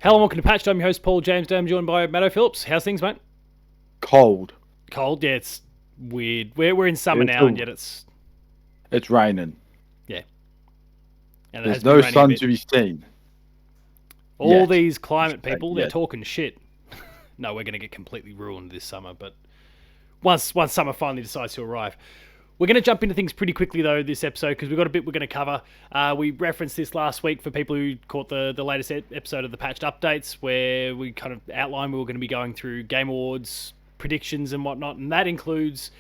Hello and welcome to Patched. I'm your host, Paul James Damo, joined by Matto Phillips. How's things, mate? Cold. Cold? Yeah, it's weird. We're in summer It's now, cool. and yet it's raining. yeah. And it There's has been no raining a sun bit. to be seen. All Yet. these climate people, they're Yet. talking shit. No, we're going to get completely ruined this summer, but once summer finally decides to arrive. We're going to jump into things pretty quickly, though, this episode, because we've got a bit we're going to cover. We referenced this last week for people who caught the latest episode of the Patched Updates, where we kind of outlined we were going to be going through Game Awards predictions and whatnot, and that includes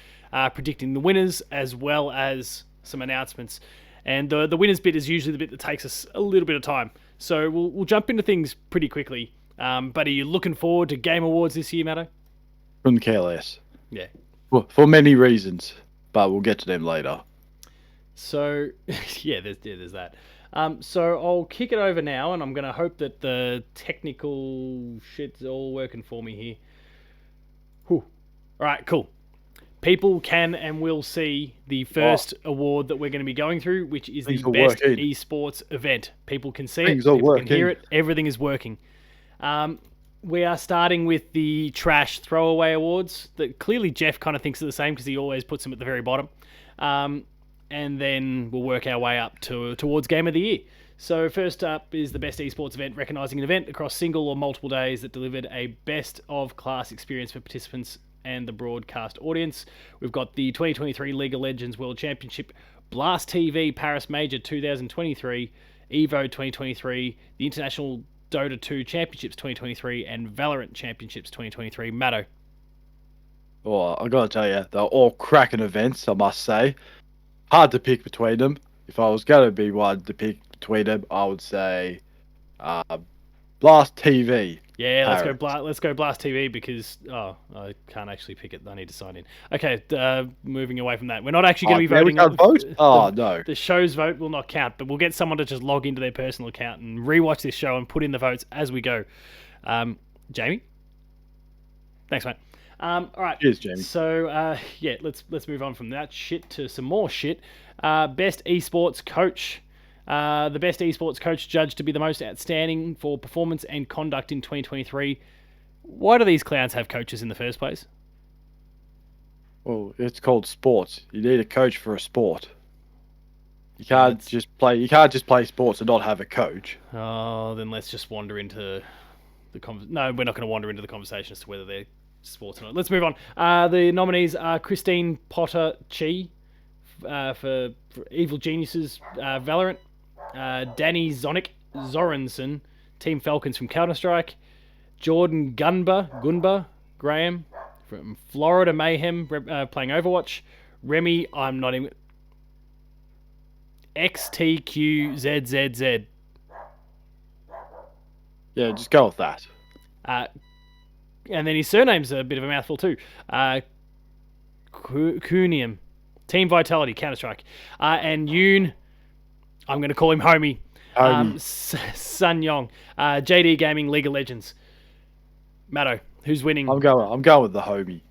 predicting the winners as well as some announcements. And the winners bit is usually the bit that takes us a little bit of time. So we'll jump into things pretty quickly. But are you looking forward to Game Awards this year, Matto? Couldn't care less. Yeah. For many reasons, but we'll get to them later. So, there's that. So I'll kick it over now, and I'm going to hope that the technical shit's all working for me here. Whew. All right, cool. People can and will see the first award that we're going to be going through, which is the best esports event. People can see it, people can hear it, everything is working. We are starting with the trash throwaway awards that clearly Jeff kind of thinks are the same because he always puts them at the very bottom. And then we'll work our way up towards Game of the Year. So first up is the best esports event, recognising an event across single or multiple days that delivered a best of class experience for participants and the broadcast audience. We've got the 2023 League of Legends World Championship, Blast TV Paris Major 2023, Evo 2023, the International Dota 2 Championships 2023, and Valorant Championships 2023. Matto. Oh, I gotta tell you, they're all cracking events, I must say. Hard to pick between them. If I was gonna be one to pick between them, I would say Blast TV. Yeah, let's go Blast TV because I can't actually pick it. I need to sign in. Okay, moving away from that, we're not actually going to be voting. We can't vote? No. The show's vote will not count, but we'll get someone to just log into their personal account and rewatch this show and put in the votes as we go. Jamie, thanks, mate. All right. Cheers, Jamie. So let's move on from that shit to some more shit. Best esports coach. The best esports coach judged to be the most outstanding for performance and conduct in 2023. Why do these clowns have coaches in the first place? Well, it's called sports. You need a coach for a sport. You can't just play sports and not have a coach. Oh, then let's just wander into No, we're not going to wander into the conversation as to whether they're sports or not. Let's move on. The nominees are Christine Potter Chi for Evil Geniuses Valorant, Danny Zoranson, Team Falcons from Counter-Strike, Jordan Gunba Graham from Florida Mayhem playing Overwatch, Remy, I'm not even... XTQZZZ. Yeah, just go with that. And then his surname's a bit of a mouthful too. Kunium. Team Vitality, Counter-Strike. And Yoon, I'm going to call him Homie. Sun Yong. JD Gaming, League of Legends. Matto, who's winning? I'm going with the Homie.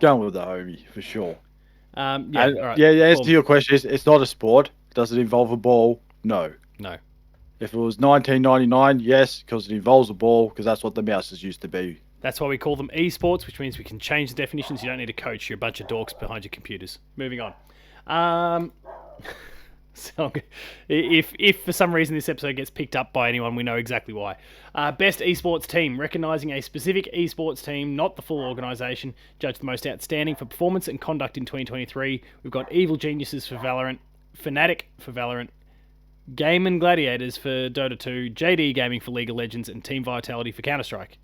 Going with the Homie, for sure. All right. As to your question, it's not a sport. Does it involve a ball? No. If it was 1999, yes, because it involves a ball, because that's what the mouses used to be. That's why we call them esports, which means we can change the definitions. You don't need a coach. You're a bunch of dorks behind your computers. Moving on. So if for some reason this episode gets picked up by anyone, we know exactly why. Best esports team, recognising a specific esports team, not the full organisation, judged the most outstanding for performance and conduct in 2023. We've got Evil Geniuses for Valorant, Fnatic for Valorant, Game and Gladiators for Dota 2, JD Gaming for League of Legends, and Team Vitality for Counter-Strike.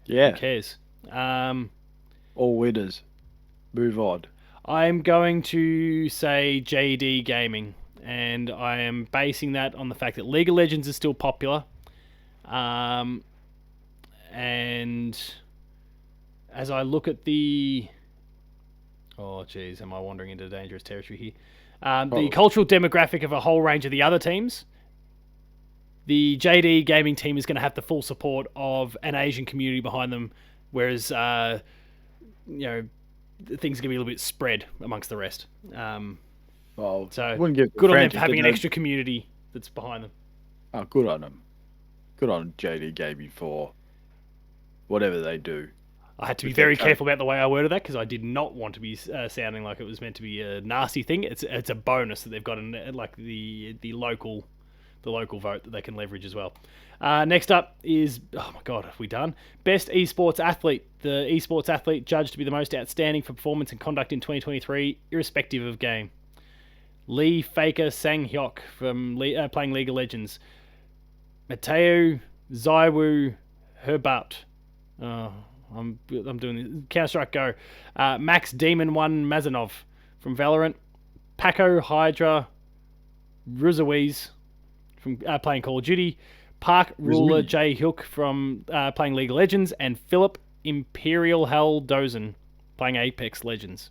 Yeah. Who cares? All winners. Move on. I'm going to say JD Gaming, and I am basing that on the fact that League of Legends is still popular. And as I look at the... Oh, geez, am I wandering into dangerous territory here? The cultural demographic of a whole range of the other teams, the JD Gaming team is going to have the full support of an Asian community behind them, whereas, things are going to be a little bit spread amongst the rest. So good on them for having an extra community that's behind them. Oh, good on them. Good on JD Gaming for whatever they do I had to be with their very code. careful about the way I worded that because I did not want to be sounding like it was meant to be a nasty thing. It's a bonus that they've got like the local vote that they can leverage as well. Next up is, oh my god, have we done? Best esports athlete. The esports athlete judged to be the most outstanding for performance and conduct in 2023, irrespective of game. Lee Faker Sang Hyok from playing League of Legends. Mateo Zaiwu Herbert. Oh, I'm doing this. Counter Strike Go. Max Demon One Mazanov from Valorant. Paco Hydra Ruzawiz from playing Call of Duty. Park Ruler J Hook from playing League of Legends, and Philip Imperial Hell Dozen playing Apex Legends.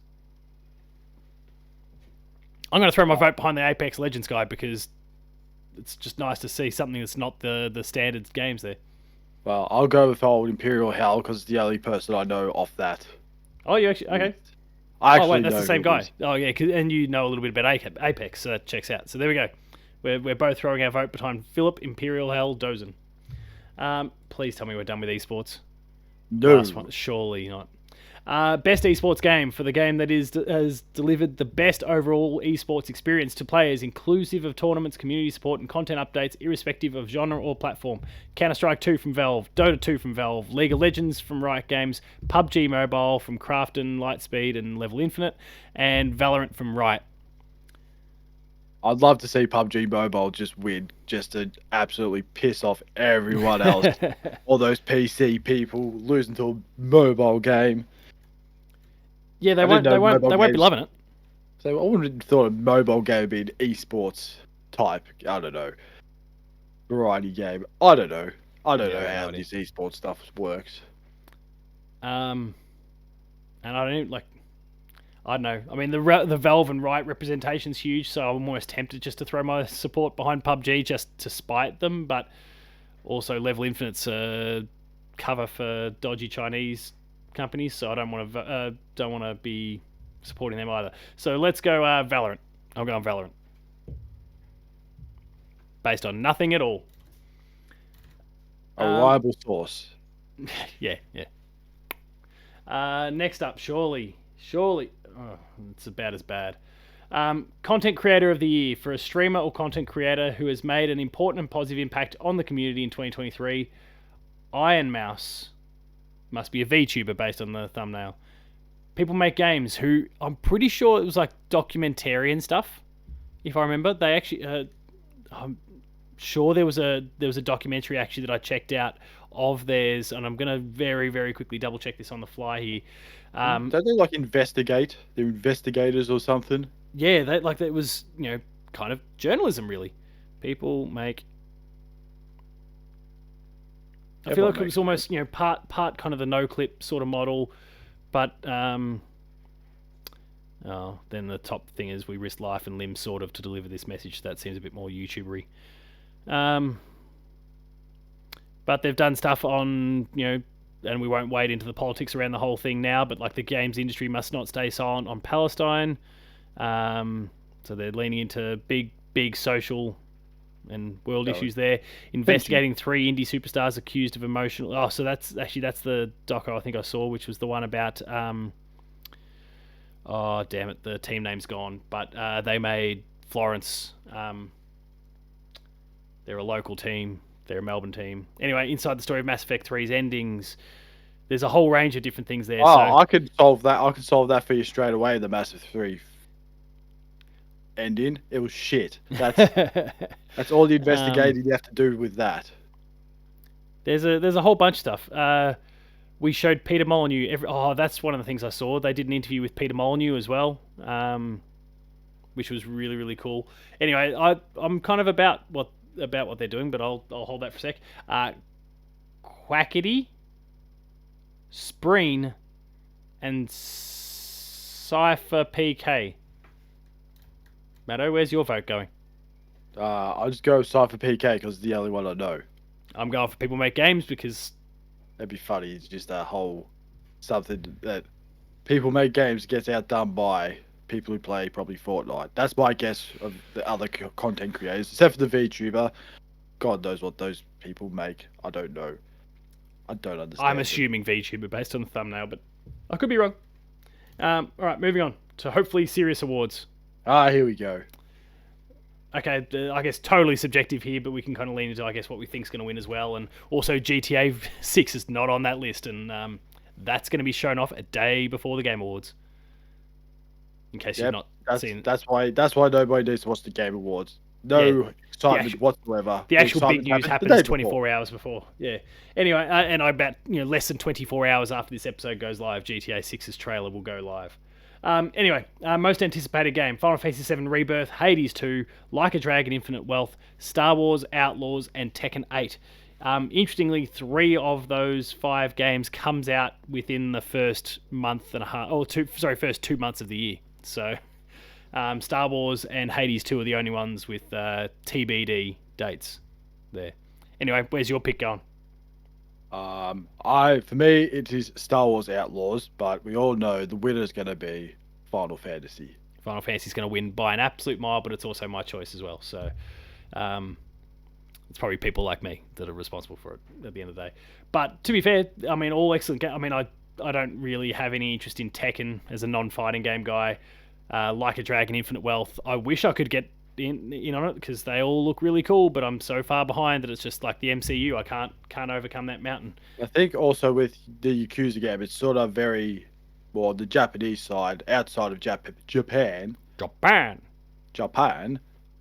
I'm going to throw my vote behind the Apex Legends guy because it's just nice to see something that's not the standard games there. Well, I'll go with old Imperial Hell because it's the only person I know off that. Oh, you actually okay? I actually oh wait, that's know the same who it guy. is. Oh yeah, and you know a little bit about Apex, so that checks out. So there we go. We're both throwing our vote behind Philip Imperial Hell Dozen. Please tell me we're done with esports. No. Last one, surely not. Best esports game for the game that has delivered the best overall esports experience to players, inclusive of tournaments, community support, and content updates, irrespective of genre or platform. Counter-Strike 2 from Valve, Dota 2 from Valve, League of Legends from Riot Games, PUBG Mobile from Krafton, Lightspeed, and Level Infinite, and Valorant from Riot. I'd love to see PUBG Mobile just win, just to absolutely piss off everyone else. All those PC people losing to a mobile game. Yeah, they won't be loving it. So I wouldn't have thought a mobile game would be an esports type. I don't know. Variety game. I don't know. I don't know how this esports stuff works. And I don't like. I don't know. I mean, the Valve and Riot representation's huge, so I'm almost tempted just to throw my support behind PUBG just to spite them. But also, Level Infinite's a cover for dodgy Chinese companies, so I don't want to be supporting them either. So let's go Valorant. I'm going Valorant, based on nothing at all. A reliable source. Yeah. Next up, surely, oh, it's about as bad. Content creator of the year for a streamer or content creator who has made an important and positive impact on the community in 2023. Iron Mouse must be a VTuber based on the thumbnail. People Make Games, who I'm pretty sure it was like documentarian stuff, if I remember. They actually, I'm sure there was a documentary actually that I checked out of theirs, and I'm gonna very, very quickly double check this on the fly here. Don't they like investigate? They're investigators or something. Yeah, that was kind of journalism really. People make. I feel like it was almost part kind of the no clip sort of model, but then the top thing is we risk life and limb sort of to deliver this message. That seems a bit more YouTubery. But they've done stuff on and we won't wade into the politics around the whole thing now, but like the games industry must not stay silent on Palestine. So they're leaning into big social and world issues there. Investigating 3 indie superstars accused of emotional. Oh, so that's the doco I think I saw, which was the one about. Oh damn it, the team name's gone. But they made Florence. They're a local team. They're a Melbourne team. Anyway, inside the story of Mass Effect 3's endings. There's a whole range of different things there. Oh, so I could solve that. I could solve that for you straight away. The Mass Effect 3 ending. It was shit. That's all the investigating you have to do with that. There's a whole bunch of stuff. We showed Peter Molyneux. That's one of the things I saw. They did an interview with Peter Molyneux as well, which was really, really cool. Anyway, I'm kind of about what they're doing, but I'll hold that for a sec. Quackity, Spreen, and Cypher PK. Matto, where's your vote going? I'll just go with Cypher PK because it's the only one I know. I'm going for People Make Games because that'd be funny. It's just a whole something that People Make Games gets outdone by people who play probably Fortnite. That's my guess of the other content creators, except for the VTuber. God knows what those people make. I don't know. I don't I'm understand it. assuming VTuber based on the thumbnail, but I could be wrong. All right, moving on to hopefully serious awards. Here we go. Okay, I guess totally subjective here, but we can kind of lean into, I guess, what we think's going to win as well. And also, GTA 6 is not on that list, and that's going to be shown off a day before the Game Awards. In case you've not seen. That's why nobody needs to watch the Game Awards. No excitement whatsoever. The actual big news happens 24 before. hours before. Yeah. Anyway, and I bet less than 24 hours after this episode goes live, GTA 6's trailer will go live. Anyway, most anticipated game: Final Fantasy VII Rebirth, Hades 2, Like a Dragon: Infinite Wealth, Star Wars Outlaws, and Tekken 8. Interestingly, 3 of those 5 games comes out within the first month and a half, first 2 months of the year. So, Star Wars and Hades 2 are the only ones with TBD dates there. Anyway, where's your pick going? For me, it is Star Wars Outlaws, but we all know the winner is going to be Final Fantasy. Final Fantasy's going to win by an absolute mile, but it's also my choice as well. So, it's probably people like me that are responsible for it at the end of the day. But to be fair, I mean, all excellent games. I mean, I don't really have any interest in Tekken as a non-fighting game guy. Like a Dragon: Infinite Wealth, I wish I could get in on it because they all look really cool, but I'm so far behind that it's just like the MCU. I can't overcome that mountain. I think also with the Yakuza game, it's sort of very, well, the Japanese side outside of Japan.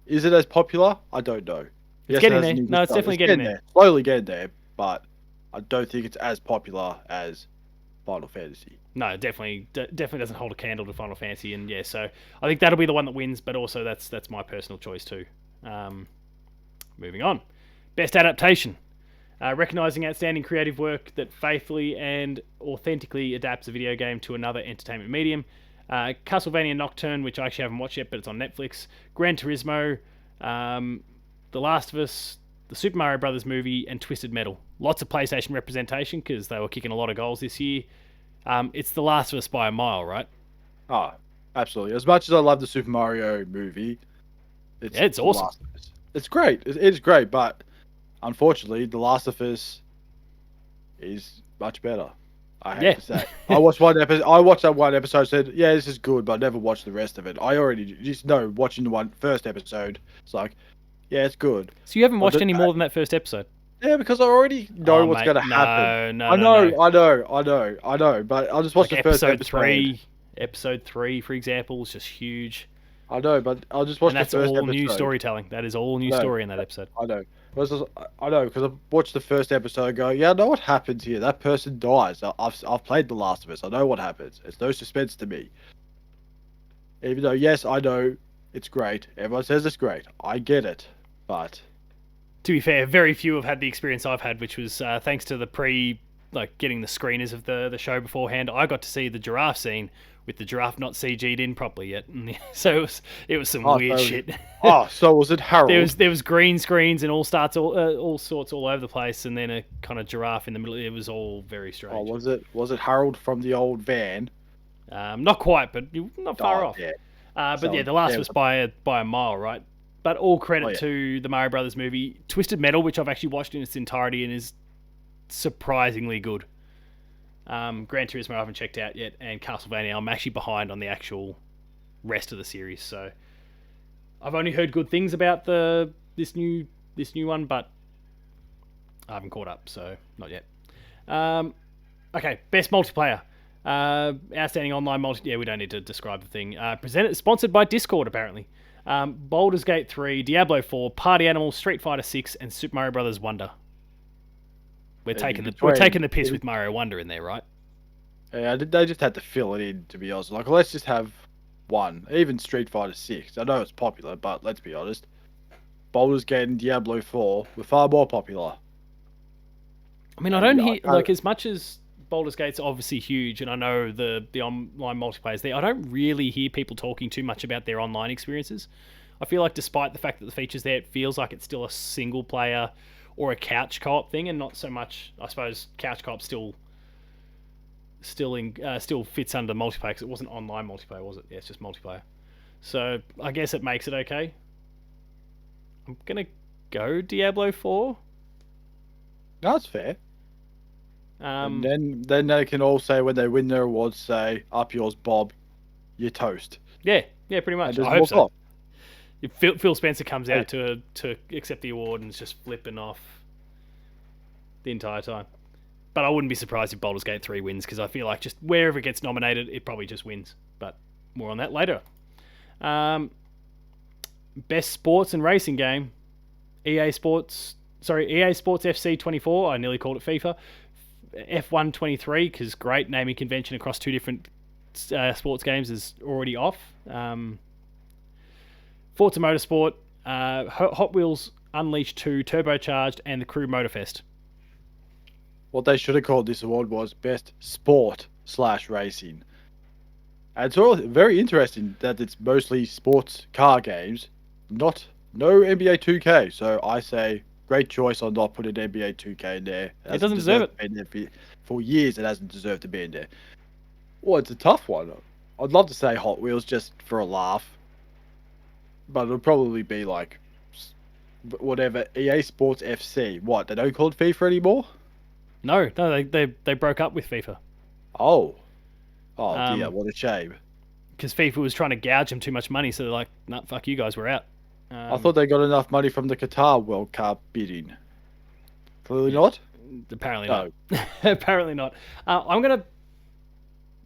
Is it as popular? I don't know. It's getting there. No, it's definitely getting there. Slowly getting there, but I don't think it's as popular as Final Fantasy. No, definitely doesn't hold a candle to Final Fantasy, and yeah, so I think that'll be the one that wins. But also, that's my personal choice too. Moving on, best adaptation, recognizing outstanding creative work that faithfully and authentically adapts a video game to another entertainment medium. Castlevania Nocturne, which I actually haven't watched yet, but it's on Netflix. Gran Turismo, The Last of Us, the Super Mario Brothers movie, and Twisted Metal. Lots of PlayStation representation because they were kicking a lot of goals this year. It's The Last of Us by a mile, right? Oh, absolutely. As much as I love the Super Mario movie, it's awesome. It's great. It is great, but unfortunately, The Last of Us is much better. I have to say. I watched that one episode, said, yeah, this is good, but I never watched the rest of it. I already just know, watching the first episode, it's like, yeah, it's good. So you haven't watched any more than that first episode? Yeah, because I already know what's going to happen. No. I know, but I'll just watch the first episode. Episode 3, for example, is just huge. I know, but I'll just watch the first episode. And that's all new storytelling. That is all new story in that episode. I know. I know, because I watched the first episode and go, yeah, I know what happens here. That person dies. I've played The Last of Us. I know what happens. It's no suspense to me. Even though, yes, I know it's great. Everyone says it's great. I get it. But to be fair, very few have had the experience I've had, which was thanks to the getting the screeners of the show beforehand. I got to see the giraffe scene with the giraffe not CG'd in properly yet, and so it was some weird shit. So was it Harold? There was green screens and all sorts all over the place, and then a kind of giraffe in the middle. It was all very strange. Was it Harold from the old van? Not quite, but not far off. Yeah. The Last of Us by a mile, right? But all credit to the Mario Brothers movie. Twisted Metal, which I've actually watched in its entirety and is surprisingly good. Gran Turismo I haven't checked out yet, and Castlevania I'm actually behind on the actual rest of the series. So I've only heard good things about this new one, but I haven't caught up, so not yet. Okay, best multiplayer. Outstanding online multi. Yeah, we don't need to describe the thing. Sponsored by Discord, apparently. Baldur's Gate 3, Diablo 4, Party Animals, Street Fighter 6, and Super Mario Brothers Wonder. We're taking the piss with Mario Wonder in there, right? Yeah, they just had to fill it in, to be honest. Like, let's just have one. Even Street Fighter 6. I know it's popular, but let's be honest. Baldur's Gate and Diablo 4 were far more popular. I mean, I don't hear, like, as much as Baldur's Gate's obviously huge, and I know the online multiplayer is there, I don't really hear people talking too much about their online experiences. I feel like despite the fact that the feature's there, it feels like it's still a single player or a couch co-op thing, and not so much, I suppose, couch co-op still fits under multiplayer, because it wasn't online multiplayer, was it? Yeah, it's just multiplayer. So I guess it makes it okay. I'm gonna go Diablo 4. That's fair. And Um, then they can all say when they win their awards, say, "Up yours, Bob. You're toast." yeah, pretty And much. just I hope walk so. off. If Phil Spencer comes Hey, out to accept the award and is just flipping off the entire time. But I wouldn't be surprised if Baldur's Gate 3 wins, because I feel like just wherever it gets nominated, it probably just wins. But more on that later. Best sports and racing game. EA Sports FC 24. I nearly called it FIFA. F1 23, because great naming convention across two different sports games is already off. Forza Motorsport, Hot Wheels Unleashed 2, Turbocharged, and the Crew Motorfest. what they should have called this award was Best Sport/Racing. And it's all very interesting that it's mostly sports car games, no NBA 2K. So I say great choice on not putting NBA 2K in there. It doesn't deserve it. In there for years, it hasn't deserved to be in there. Well, it's a tough one. I'd love to say Hot Wheels just for a laugh, but it'll probably be like whatever EA Sports FC. What, they don't call it FIFA anymore? No, they broke up with FIFA. Oh dear, what a shame. Because FIFA was trying to gouge them too much money, so they're like, nah, fuck you guys, we're out. I thought they got enough money from the Qatar World Cup bidding. Clearly not. Apparently No. not. Apparently not. I'm going to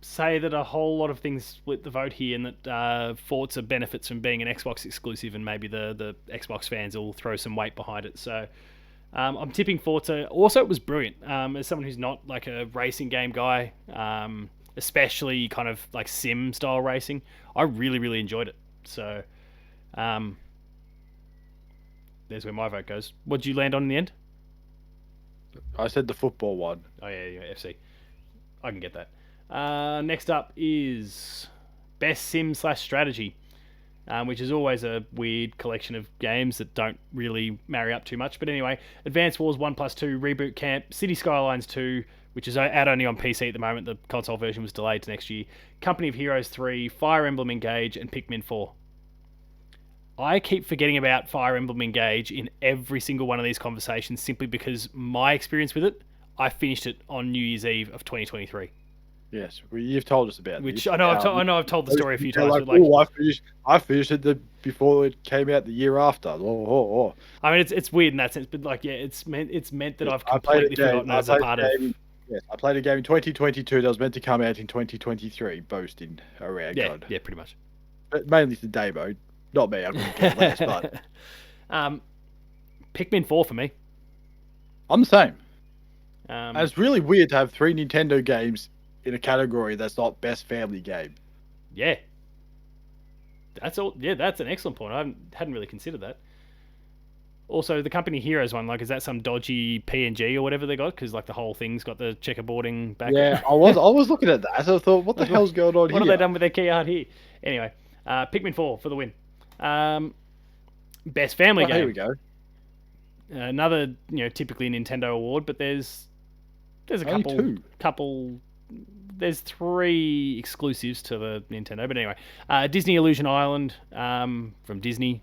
say that a whole lot of things split the vote here, and that Forza benefits from being an Xbox exclusive, and maybe the Xbox fans will throw some weight behind it. So I'm tipping Forza. Also, it was brilliant. As someone who's not like a racing game guy, especially kind of like sim style racing, I really, really enjoyed it. So there's where my vote goes. What did you land on in the end? I said the football one. Oh yeah, FC. I can get that. Next up is Best Sim/Strategy, which is always a weird collection of games that don't really marry up too much. But anyway, Advance Wars 1+2, Reboot Camp, City Skylines 2, which is out only on PC at the moment. The console version was delayed to next year. Company of Heroes 3, Fire Emblem Engage, and Pikmin 4. I keep forgetting about Fire Emblem Engage in every single one of these conversations simply because my experience with it, I finished it on New Year's Eve of 2023. Yes, you've told us about Which this. I know I've told the story a few times. Like, But like, I finished it before it came out the year after. I mean, it's weird in that sense, but like, yeah, it's meant that I've I played completely forgotten as a part of. Yes, I played a game in 2022 that was meant to come out in 2023, boasting around God. Yeah, pretty much. But mainly the Damo, not me. I couldn't care less, but Pikmin 4 for me. I'm the same. Um, And it's really weird to have 3 Nintendo games in a category that's not best family game. yeah, that's all. Yeah, that's an excellent point. I hadn't really considered that. Also, the Company Heroes one, like, is that some dodgy PNG or whatever they got? Because like the whole thing's got the checkerboarding background. Yeah, I was looking at that. So I thought, what the hell's going on here? What have they done with their key art here? Anyway, Pikmin 4 for the win. Best family game. Here we go. Another, typically Nintendo award, but there's a Only couple. There's 3 exclusives to the Nintendo, but anyway, Disney Illusion Island from Disney,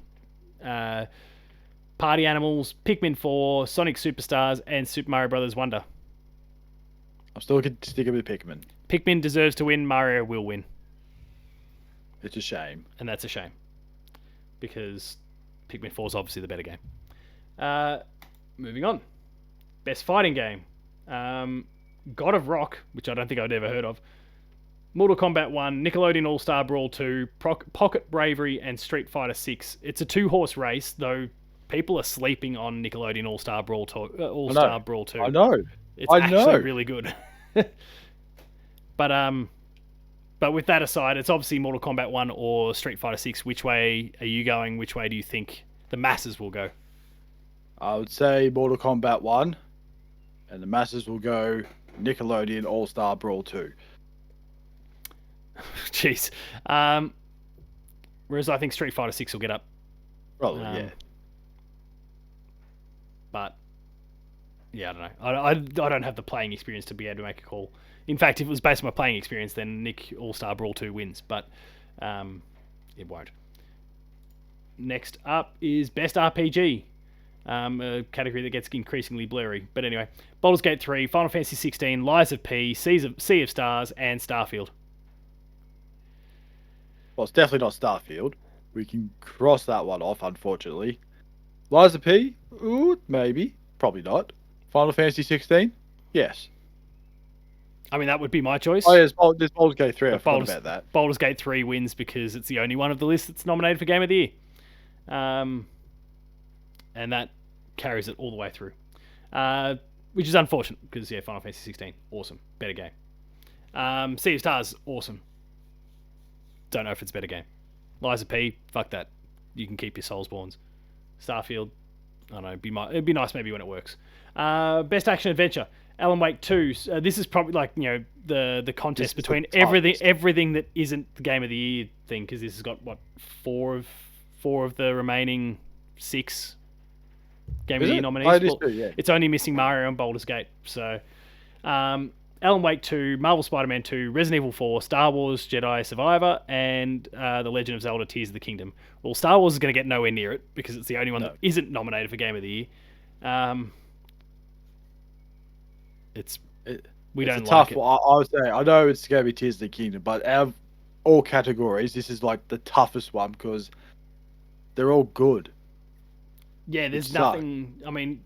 Party Animals, Pikmin 4, Sonic Superstars, and Super Mario Brothers Wonder. I'm still sticking with Pikmin. Pikmin deserves to win. Mario will win, It's a shame. and that's a shame because Pikmin 4 is obviously the better game. Moving on, best fighting game. God of Rock, which I don't think I'd ever heard of, Mortal Kombat 1, Nickelodeon All-Star Brawl 2, Pocket Bravery, and Street Fighter 6. It's a 2-horse race, though people are sleeping on Nickelodeon All-Star Brawl 2. All-Star Brawl 2. I know. It's actually really good. But with that aside, it's obviously Mortal Kombat 1 or Street Fighter 6. Which way are you going? Which way do you think the masses will go? I would say Mortal Kombat 1, and the masses will go Nickelodeon All-Star Brawl 2. Jeez. Whereas I think Street Fighter 6 will get up. Probably, yeah. But yeah, I don't know. I don't have the playing experience to be able to make a call. In fact, if it was based on my playing experience, then Nick All-Star Brawl 2 wins, but it won't. Next up is Best RPG. A category that gets increasingly blurry. But anyway, Baldur's Gate 3, Final Fantasy 16, Lies of P, Sea of Stars, and Starfield. Well, it's definitely not Starfield. We can cross that one off, unfortunately. Liza P? Ooh, maybe. Probably not. Final Fantasy 16? Yes. I mean, that would be my choice. Oh, yeah, there's Baldur's Gate 3. I forgot about that. Baldur's Gate 3 wins because it's the only one of the list that's nominated for Game of the Year. And that carries it all the way through. Which is unfortunate because, yeah, Final Fantasy 16, awesome. Better game. Sea of Stars, awesome. Don't know if it's a better game. Liza P, fuck that. You can keep your Soulsborns. Starfield, I don't know, it'd be nice maybe when it works. Best Action Adventure, Alan Wake 2. This is probably like, the contest between everything that isn't the Game of the Year thing, because this has got, what, four of the remaining 6 Game of the Year nominees. Yeah. It's only missing Mario and Baldur's Gate. So, Alan Wake 2, Marvel Spider-Man 2, Resident Evil 4, Star Wars Jedi Survivor, and The Legend of Zelda Tears of the Kingdom. Well, Star Wars is going to get nowhere near it because it's the only one that isn't nominated for Game of the Year. We don't like it. I would say, I know it's going to be Tears of the Kingdom, but out of all categories, this is like the toughest one because they're all good. Yeah, there's nothing. I mean,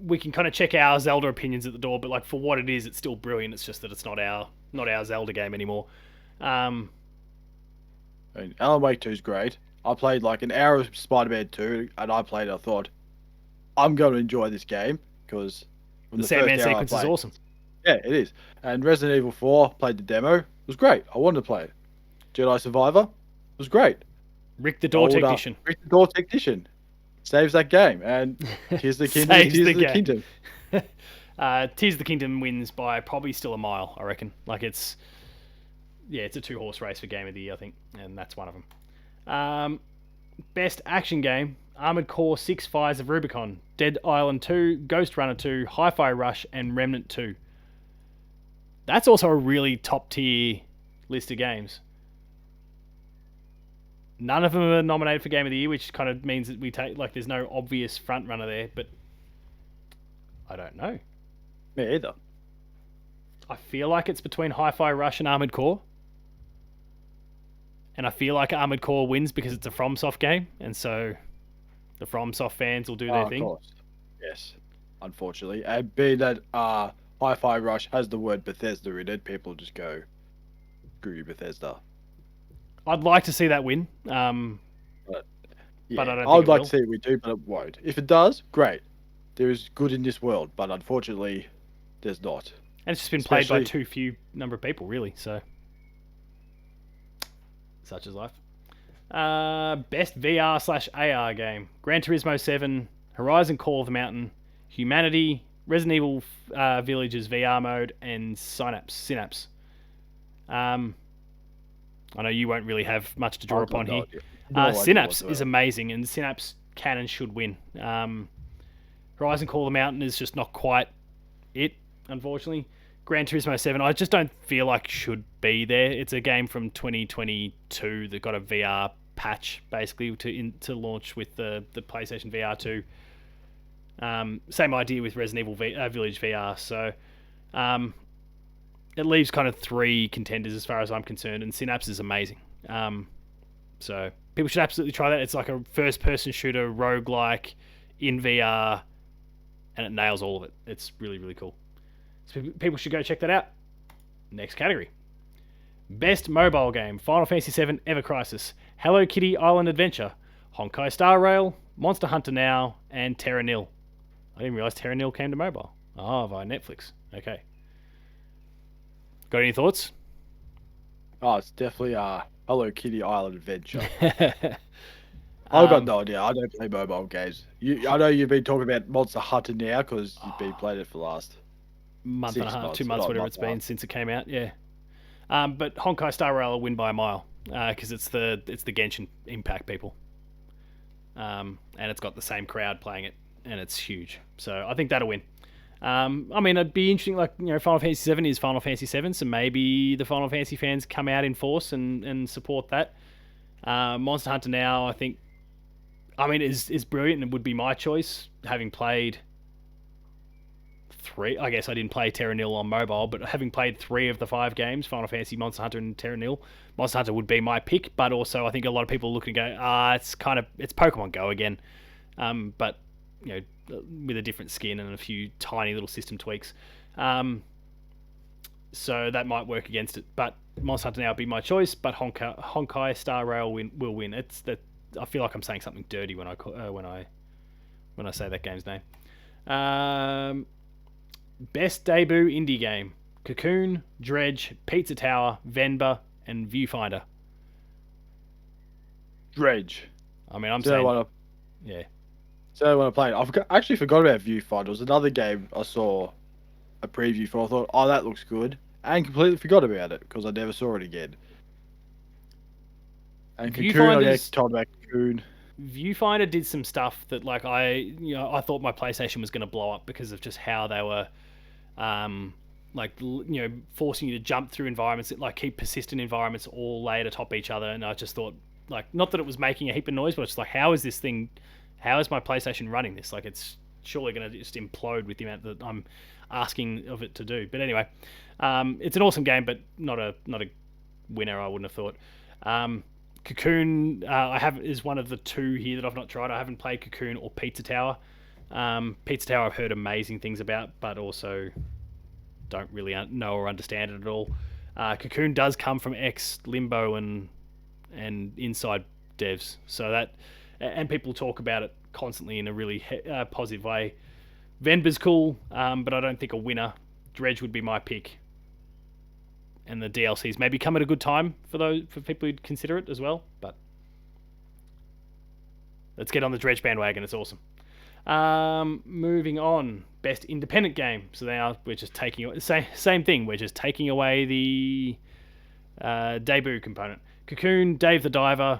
we can kind of check our Zelda opinions at the door, but like for what it is, it's still brilliant. It's just that it's not our Zelda game anymore. I mean, Alan Wake 2 is great. I played like an hour of Spider-Man 2, and I thought, I'm going to enjoy this game because the Sandman sequence is awesome. Yeah, it is. And Resident Evil 4, played the demo. It was great. I wanted to play it. Jedi Survivor was great. Rick the Door Technician. Rick the Door Technician saves that game, and Tears of the Kingdom. Tears of the Kingdom. Tears of the Kingdom wins by probably still a mile, I reckon. Like it's a 2-horse race for Game of the Year, I think, and that's one of them. Best action game: Armored Core 6: Fires of Rubicon, Dead Island 2, Ghost Runner 2, Hi-Fi Rush, and Remnant 2. That's also a really top tier list of games. None of them are nominated for Game of the Year, which kind of means that there's no obvious front runner there, but I don't know. Me either. I feel like it's between Hi-Fi Rush and Armored Core. And I feel like Armored Core wins because it's a FromSoft game, and so the FromSoft fans will do their thing. Of course. Yes, unfortunately. And being that Hi-Fi Rush has the word Bethesda in it, people just go, screw you, Bethesda. I'd like to see that win. But I don't think I'd like to see it win too, but it won't. If it does, great. There is good in this world, but unfortunately, there's not. And it's just been played by too few number of people, really. So, such is life. Best VR/AR game: Gran Turismo 7, Horizon Call of the Mountain, Humanity, Resident Evil Villages VR mode, and Synapse. I know you won't really have much to draw upon here. Synapse is amazing, and Synapse can and should win. Horizon Call of the Mountain is just not quite it, unfortunately. Gran Turismo 7, I just don't feel like should be there. It's a game from 2022 that got a VR patch, basically, to launch with the PlayStation VR 2. Same idea with Resident Evil Village VR, so... it leaves kind of 3 contenders as far as I'm concerned, and Synapse is amazing. So people should absolutely try that. It's like a first-person shooter, roguelike, in VR, and it nails all of it. It's really, really cool. So people should go check that out. Next category. Best mobile game: Final Fantasy VII Ever Crisis, Hello Kitty Island Adventure, Honkai Star Rail, Monster Hunter Now, and Terra Nil. I didn't realize Terra Nil came to mobile. Oh, via Netflix. Okay. Got any thoughts? Oh, it's definitely Hello Kitty Island Adventure. I've got no idea. I don't play mobile games. I know you've been talking about Monster Hunter Now because you've been playing it for the last month and a half, 2 months, whatever it's been since it came out. Yeah. But Honkai Star Rail will win by a mile because it's the Genshin Impact people, and it's got the same crowd playing it, and it's huge. So I think that'll win. I mean, it'd be interesting, Final Fantasy VII is Final Fantasy VII, so maybe the Final Fantasy fans come out in force and support that. Monster Hunter Now, I think, I mean, is brilliant and would be my choice, having played three. I guess I didn't play Terra Nil on mobile, but having played 3 of the 5 games, Final Fantasy, Monster Hunter, and Terra Nil, Monster Hunter would be my pick. But also, I think a lot of people look and go, it's Pokemon Go again, but with a different skin and a few tiny little system tweaks. So that might work against it. But Monster Hunter now would be my choice. But Honkai Star Rail will win. It's that. I feel like I'm saying something dirty when I say that game's name. Best debut indie game: Cocoon, Dredge, Pizza Tower, Venba, and Viewfinder. Dredge. I mean, I'm saying, yeah. So when I played, I actually forgot about Viewfinder. It was another game I saw a preview for. I thought, oh, that looks good, and completely forgot about it because I never saw it again. And Cocoon, I get told about Cocoon. Viewfinder did some stuff that, like, I thought my PlayStation was going to blow up because of just how they were, forcing you to jump through environments that, like, keep persistent environments all layered atop each other. And I just thought, like, not that it was making a heap of noise, but it's like, how is my PlayStation running this? Like, it's surely going to just implode with the amount that I'm asking of it to do. But anyway, it's an awesome game, but not a winner, I wouldn't have thought. Cocoon, is one of the 2 here that I've not tried. I haven't played Cocoon or Pizza Tower. Pizza Tower I've heard amazing things about, but also don't really know or understand it at all. Cocoon does come from Limbo and Inside devs, so that, and people talk about it constantly in a really positive way. Venba's cool, but I don't think a winner. Dredge would be my pick. And the DLCs maybe come at a good time for people who'd consider it as well. But let's get on the Dredge bandwagon. It's awesome. Moving on, best independent game. So now we're just taking same thing. We're just taking away the debut component. Cocoon, Dave the Diver.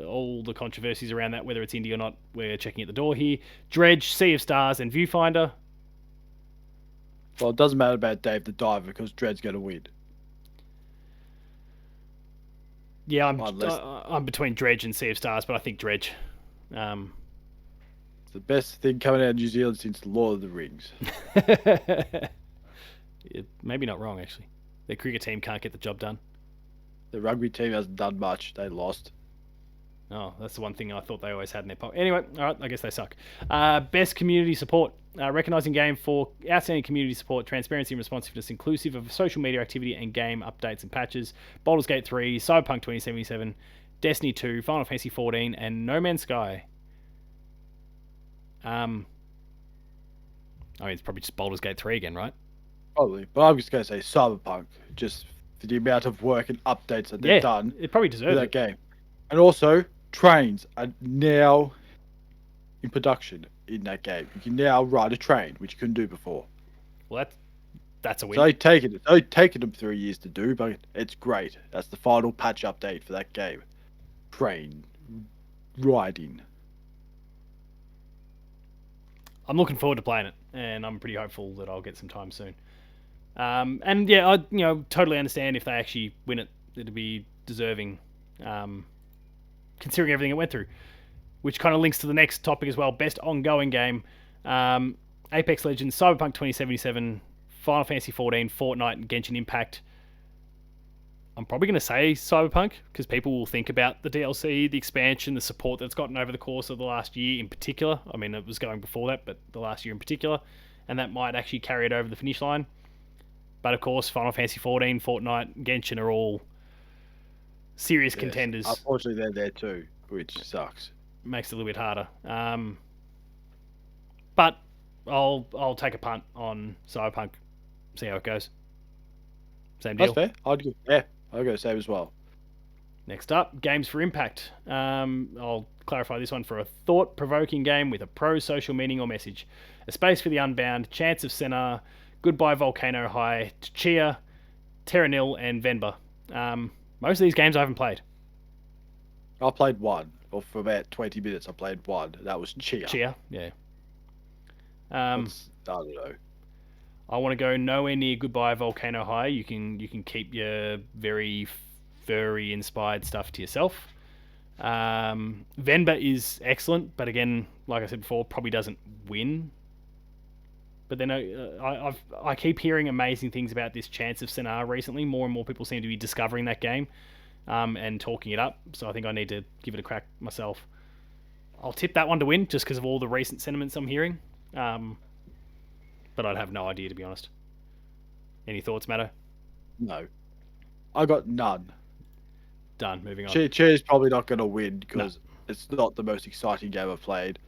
All the controversies around that, whether it's indie or not, we're checking at the door here. Dredge, Sea of Stars, and Viewfinder. Well, it doesn't matter about Dave the Diver because Dredge's going to win. Yeah, I'm between Dredge and Sea of Stars, but I think Dredge. It's the best thing coming out of New Zealand since Lord of the Rings. Yeah, maybe not wrong, actually. Their cricket team can't get the job done. The rugby team hasn't done much. They lost. Oh, that's the one thing I thought they always had in their pocket. Anyway, all right, I guess they suck. Best community support. Recognising game for outstanding community support, transparency and responsiveness, inclusive of social media activity and game updates and patches. Baldur's Gate 3, Cyberpunk 2077, Destiny 2, Final Fantasy 14, and No Man's Sky. I mean, it's probably just Baldur's Gate 3 again, right? Probably, but I'm just going to say Cyberpunk, just for the amount of work and updates that they've done. It probably deserves that game. And also, trains are now in production in that game. You can now ride a train, which you couldn't do before. Well, that's a win. It's only taken them 3 years to do, but it's great. That's the final patch update for that game. Train riding. I'm looking forward to playing it, and I'm pretty hopeful that I'll get some time soon. And yeah, I totally understand if they actually win it, it'd be deserving, considering everything it went through. Which kind of links to the next topic as well. Best ongoing game: Apex Legends, Cyberpunk 2077, Final Fantasy 14, Fortnite, and Genshin Impact. I'm probably going to say Cyberpunk because people will think about the DLC, the expansion, the support that's gotten over the course of the last year in particular. I mean, it was going before that, but the last year in particular, and that might actually carry it over the finish line. But of course, Final Fantasy 14, Fortnite, Genshin are all serious contenders. Unfortunately, they're there too, which sucks. Makes it a little bit harder. But I'll take a punt on Cyberpunk, see how it goes. Same deal. That's fair. I'll go same as well. Next up, Games for Impact. I'll clarify this one for a thought-provoking game with a pro-social meaning or message. A Space for the Unbound, Chance of Senna, Goodbye Volcano High, Chia, Terra Nil, and Venba. Most of these games I haven't played. I played one. Or for about 20 minutes, I played one. That was Chia. Chia, yeah. I don't know. I want to go nowhere near Goodbye Volcano High. You can keep your very furry inspired stuff to yourself. Venba is excellent, but again, like I said before, probably doesn't win. But then I keep hearing amazing things about this Chance of Senar recently. More and more people seem to be discovering that game and talking it up. So I think I need to give it a crack myself. I'll tip that one to win just because of all the recent sentiments I'm hearing. But I'd have no idea, to be honest. Any thoughts, Matto? No, I got none. Done. Moving on. Cheer's probably not going to win because it's not the most exciting game I've played.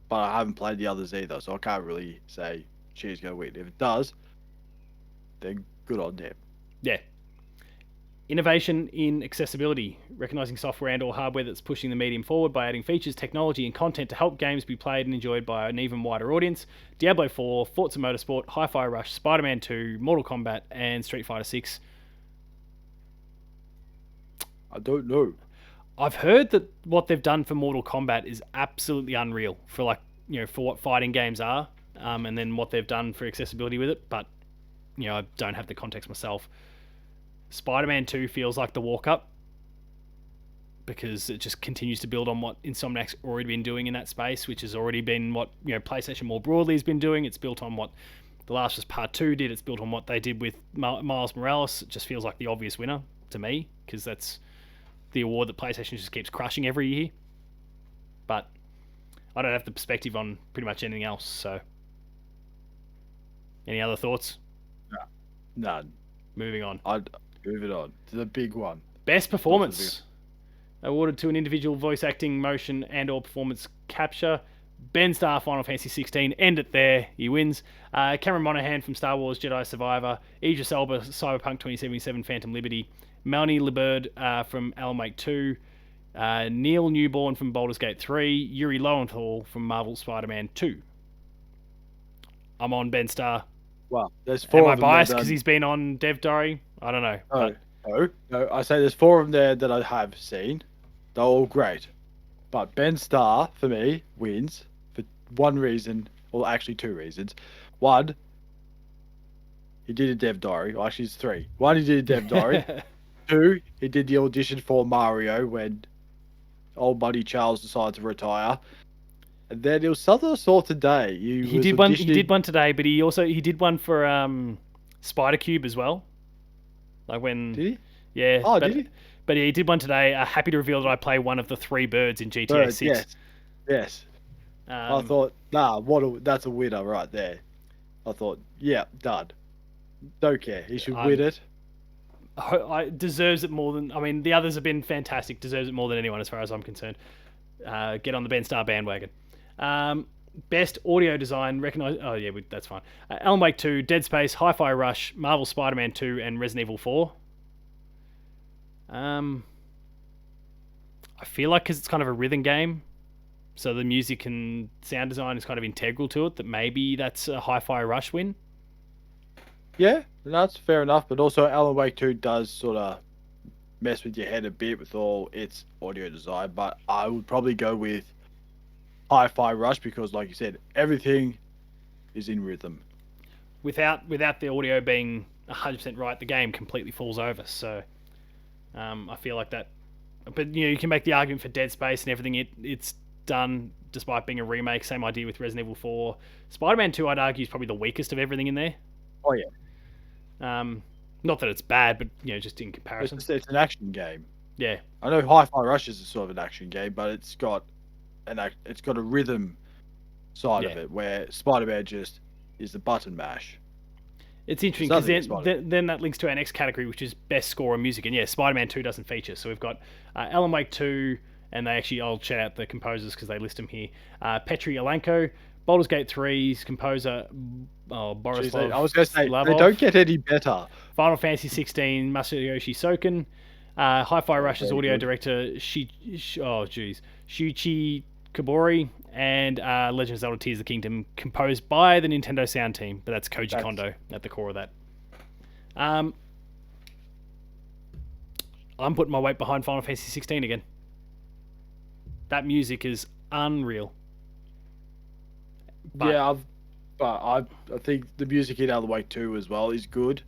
But I haven't played the others either, so I can't really say Cheer's going to win. If it does, then good on them. Yeah. Innovation in accessibility, recognizing software and or hardware that's pushing the medium forward by adding features, technology, and content to help games be played and enjoyed by an even wider audience. Diablo 4, Forza Motorsport, Hi-Fi Rush, Spider-Man 2, Mortal Kombat, and Street Fighter 6. I don't know. I've heard that what they've done for Mortal Kombat is absolutely unreal for for what fighting games are, and then what they've done for accessibility with it. But I don't have the context myself. Spider-Man 2 feels like the walk-up because it just continues to build on what Insomniac's already been doing in that space, which has already been what PlayStation more broadly has been doing. It's built on what The Last of Us Part 2 did. It's built on what they did with Miles Morales. It just feels like the obvious winner to me because that's the award that PlayStation just keeps crushing every year. But I don't have the perspective on pretty much anything else, so... Any other thoughts? No. None. Moving on. I'd move it on to the big one. Best performance. Awarded to an individual voice acting, motion, and or performance capture. Ben Starr, Final Fantasy 16. End it there. He wins. Cameron Monaghan from Star Wars Jedi Survivor. Idris Elba, Cyberpunk 2077, Phantom Liberty. Melanie Lebird from Alan Wake 2. Neil Newborn from Baldur's Gate 3. Yuri Lowenthal from Marvel Spider-Man 2. I'm on Ben Starr. Well, there's four Am I of them biased because he's been on Dev Diary? I don't know. No. I say there's four of them there that I have seen. They're all great. But Ben Starr, for me, wins for one reason, well, actually two reasons. One, he did a Dev Diary. Well, actually, it's three. One, he did a Dev Diary. Two, he did the audition for Mario when old buddy Charles decided to retire. And then it was something I saw today. He did one. He did one today, but he did one for Spider Cube as well. Like when. Did he? Yeah. Oh, did he? But he did one today. Happy to reveal that I play one of the three birds in GTA 6. Yes. I thought, that's a winner right there. I thought, yeah, done. Don't care. He should win it. I deserves it more than. I mean, the others have been fantastic. Deserves it more than anyone, as far as I'm concerned. Get on the Ben Starr bandwagon. Best audio design, recognize. Oh yeah, that's fine. Alan Wake 2, Dead Space, Hi-Fi Rush, Marvel Spider-Man 2, and Resident Evil 4. I feel like because it's kind of a rhythm game, so the music and sound design is kind of integral to it. That maybe that's a Hi-Fi Rush win. Yeah, that's fair enough. But also, Alan Wake 2 does sort of mess with your head a bit with all its audio design. But I would probably go with Hi-Fi Rush because, like you said, everything is in rhythm. Without the audio being 100% right, the game completely falls over. So I feel like that. But you can make the argument for Dead Space and everything it's done, despite being a remake. Same idea with Resident Evil 4. Spider-Man 2, I'd argue, is probably the weakest of everything in there. Oh yeah. Not that it's bad, but just in comparison, it's an action game. Yeah, I know Hi-Fi Rush is a sort of an action game, but it's got a rhythm side of it where Spider-Man just is the button mash. It's interesting because then that links to our next category, which is best score and music. And yeah, Spider-Man 2 doesn't feature, so we've got Alan Wake 2, and I'll shout out the composers because they list them here. Petri Alanko, Baldur's Gate 3's composer Borislav. I was going to say they don't get any better. Final Fantasy 16, Masayoshi Soken. Hi-Fi Rush's audio director Shuichi Kobori, and Legend of Zelda Tears of the Kingdom, composed by the Nintendo Sound Team, but that's Koji Kondo at the core of that. I'm putting my weight behind Final Fantasy 16 again. That music is unreal. But I think the music in Alan Wake 2 as well is good.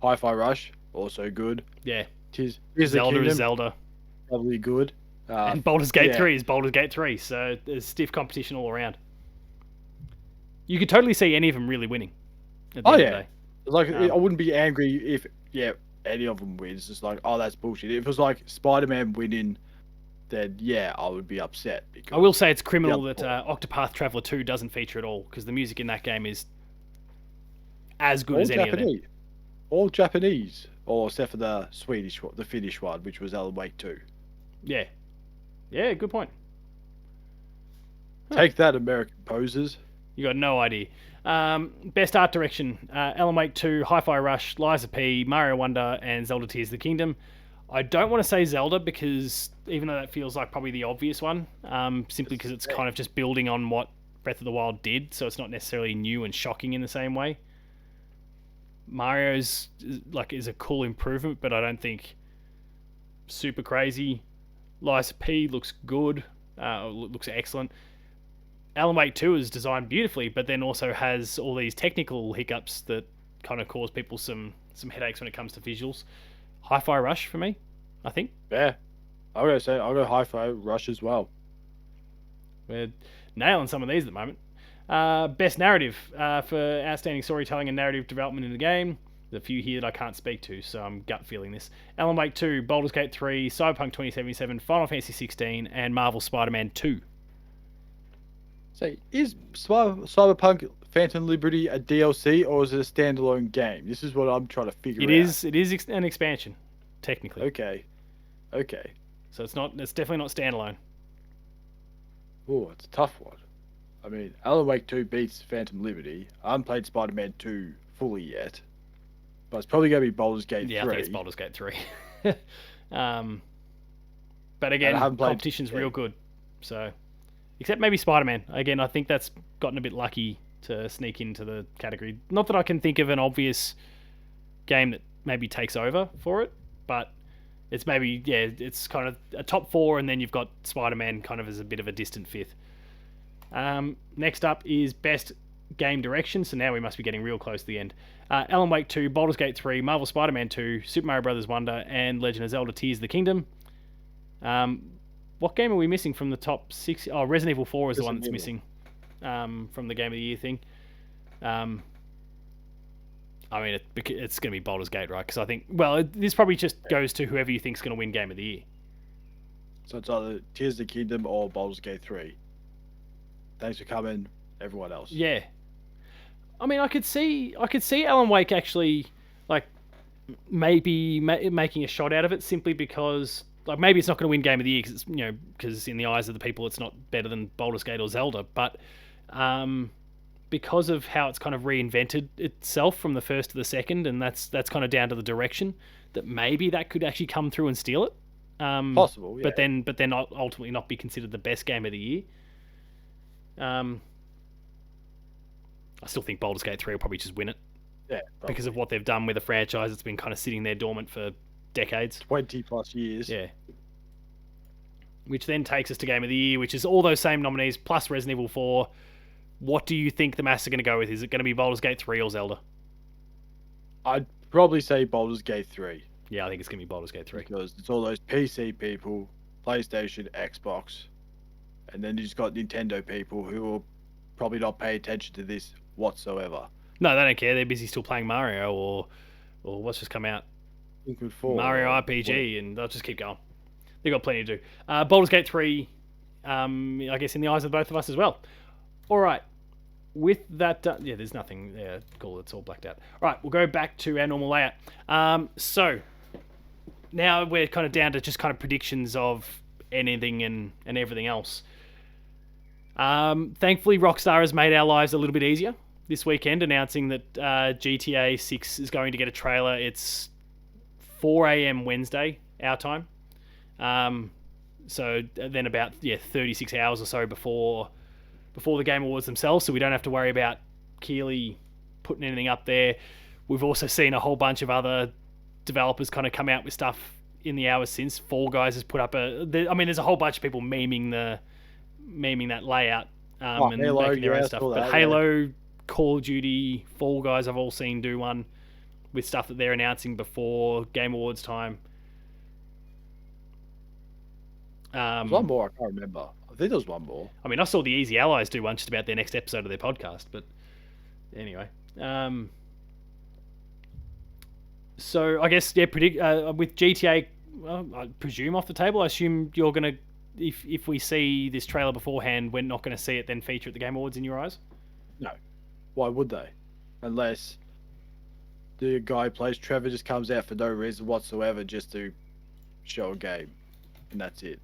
Hi-Fi Rush, also good. Yeah. Tears Zelda of the Kingdom, is Zelda. probably good. And Baldur's Gate yeah. 3 is Baldur's Gate 3, so there's stiff competition all around. You could totally see any of them really winning at the end of the day. Like, I wouldn't be angry if, any of them wins. It's like, oh, that's bullshit. If it was like Spider-Man winning, then yeah, I would be upset. I will say it's criminal that Octopath Traveler 2 doesn't feature at all, because the music in that game is as good as any of them. All Japanese, or except for the Finnish one, which was Alan Wake 2. Yeah. Yeah, good point. Take that, American posers. You got no idea. Best art direction: Alan Wake 2, Hi-Fi Rush, Lies of P, Mario Wonder, and Zelda Tears of the Kingdom. I don't want to say Zelda because even though that feels like probably the obvious one, simply because it's kind of just building on what Breath of the Wild did, so it's not necessarily new and shocking in the same way. Mario's is a cool improvement, but I don't think super crazy. Lies of P looks good, looks excellent. Alan Wake 2 is designed beautifully, but then also has all these technical hiccups that kind of cause people some headaches when it comes to visuals. Hi-Fi Rush for me, I think. Yeah, I'll go Hi-Fi Rush as well. We're nailing some of these at the moment. Best narrative for outstanding storytelling and narrative development in the game. There's a few here that I can't speak to, so I'm gut feeling this. Alan Wake 2, Baldur's Gate 3, Cyberpunk 2077, Final Fantasy 16, and Marvel Spider-Man 2. So, is Cyberpunk Phantom Liberty a DLC or is it a standalone game? This is what I'm trying to figure out. It is an expansion, technically. Okay. So it's definitely not standalone. Oh, it's a tough one. I mean, Alan Wake 2 beats Phantom Liberty. I haven't played Spider-Man 2 fully yet. But it's probably going to be Baldur's Gate 3. Yeah, I think it's Baldur's Gate 3. But again, competition's real good. So, except maybe Spider-Man. Again, I think that's gotten a bit lucky to sneak into the category. Not that I can think of an obvious game that maybe takes over for it, but it's maybe, it's kind of a top 4, and then you've got Spider-Man kind of as a bit of a distant 5th. Next up is Best Game Direction, so now we must be getting real close to the end. Alan Wake 2, Baldur's Gate 3, Marvel Spider-Man 2, Super Mario Bros. Wonder, and Legend of Zelda Tears of the Kingdom. What game are we missing from the top 6? Oh, Resident Evil 4 is the one that's missing from the Game of the Year thing. I mean, it's going to be Baldur's Gate, right? Because I think, this probably just goes to whoever you think is going to win Game of the Year. So it's either Tears of the Kingdom or Baldur's Gate 3. Thanks for coming, everyone else. Yeah. I mean, I could see Alan Wake actually, maybe making a shot out of it simply because, maybe it's not going to win Game of the Year because in the eyes of the people it's not better than Baldur's Gate or Zelda, but because of how it's kind of reinvented itself from the first to the second, and that's kind of down to the direction, that maybe that could actually come through and steal it. Possible, yeah. But then ultimately not be considered the best game of the year. I still think Baldur's Gate 3 will probably just win it. Yeah, probably. Because of what they've done with the franchise. It's been kind of sitting there dormant for decades. 20 plus years. Yeah. Which then takes us to Game of the Year, which is all those same nominees plus Resident Evil 4. What do you think the mass are going to go with? Is it going to be Baldur's Gate 3 or Zelda? I'd probably say Baldur's Gate 3. Yeah, I think it's going to be Baldur's Gate 3. Because it's all those PC people, PlayStation, Xbox, and then you just got Nintendo people who will probably not pay attention to this whatsoever. No, they don't care. They're busy still playing Mario or what's just come out. Mario RPG, and they'll just keep going. They've got plenty to do. Baldur's Gate 3, I guess in the eyes of both of us as well. All right. With that, there's nothing there. Cool, it's all blacked out. All right, we'll go back to our normal layout. So, now we're kind of down to just kind of predictions of anything and everything else. Thankfully, Rockstar has made our lives a little bit easier this weekend, announcing that GTA 6 is going to get a trailer. It's 4 a.m. Wednesday, our time. So then about 36 hours or so before the Game Awards themselves, so we don't have to worry about Keighley putting anything up there. We've also seen a whole bunch of other developers kind of come out with stuff in the hours since. Fall Guys has put up there's a whole bunch of people memeing that layout and Halo, making their own stuff. But Halo, Call of Duty, Fall Guys, I've all seen do one with stuff that they're announcing before Game Awards time. There's one more. I can't remember. I think there was one more. I mean, I saw the Easy Allies do one just about their next episode of their podcast, but anyway. So I guess predict with GTA. I presume off the table. I assume you're gonna, if we see this trailer beforehand, we're not going to see it then feature at the Game Awards in your eyes. No. Why would they? Unless the guy who plays Trevor just comes out for no reason whatsoever just to show a game, and that's it.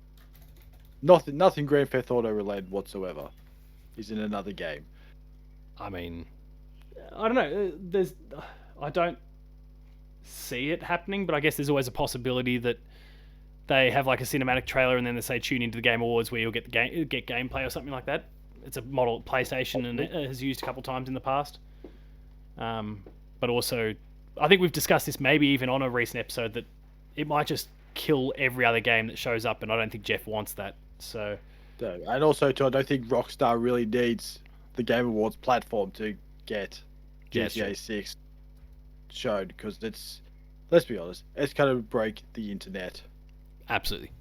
Nothing Grand Theft Auto related whatsoever. He's in another game. I mean, I don't know. I don't see it happening, but I guess there's always a possibility that they have like a cinematic trailer and then they say tune into the Game Awards where you'll get gameplay or something like that. It's a model PlayStation and it has used a couple times in the past. But also, I think we've discussed this maybe even on a recent episode that it might just kill every other game that shows up, and I don't think Jeff wants that. So, and also too, I don't think Rockstar really needs the Game Awards platform to get GTA 6 shown, because it's, let's be honest, it's going to break the internet. Absolutely.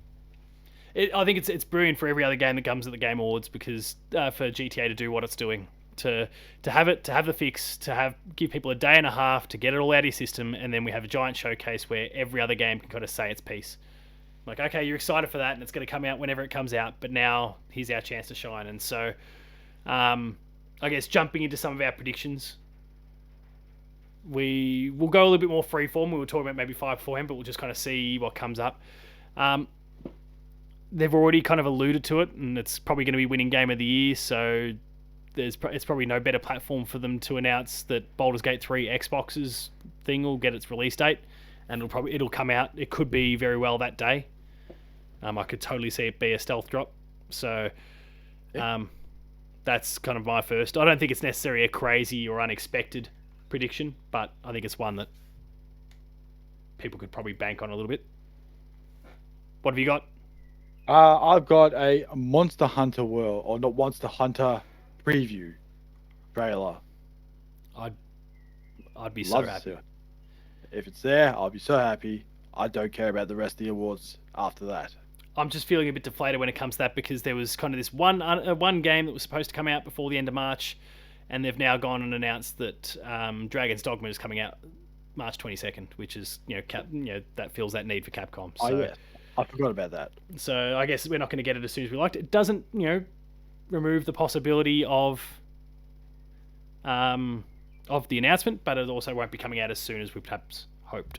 I think it's brilliant for every other game that comes at the Game Awards, because for GTA to do what it's doing, to have the fix, to give people a day and a half to get it all out of your system, and then we have a giant showcase where every other game can kind of say its piece. Like, okay, you're excited for that, and it's going to come out whenever it comes out, but now here's our chance to shine. And so, I guess jumping into some of our predictions, we will go a little bit more freeform. We were talking about maybe 5 beforehand, but we'll just kind of see what comes up. They've already kind of alluded to it, and it's probably going to be winning Game of the Year, so it's probably no better platform for them to announce that Baldur's Gate 3 Xbox's thing will get its release date, and it'll come out. It could be very well that day. I could totally see it be a stealth drop. So that's kind of my first. I don't think it's necessarily a crazy or unexpected prediction, but I think it's one that people could probably bank on a little bit. What have you got? I've got a Monster Hunter World, or not Monster Hunter preview trailer. I'd be so happy. If it's there, I'll be so happy. I don't care about the rest of the awards after that. I'm just feeling a bit deflated when it comes to that, because there was kind of this one game that was supposed to come out before the end of March, and they've now gone and announced that Dragon's Dogma is coming out March 22nd, which is that fills that need for Capcom. So, oh yeah, I forgot about that. So I guess we're not going to get it as soon as we liked. It doesn't remove the possibility of the announcement, but it also won't be coming out as soon as we perhaps hoped.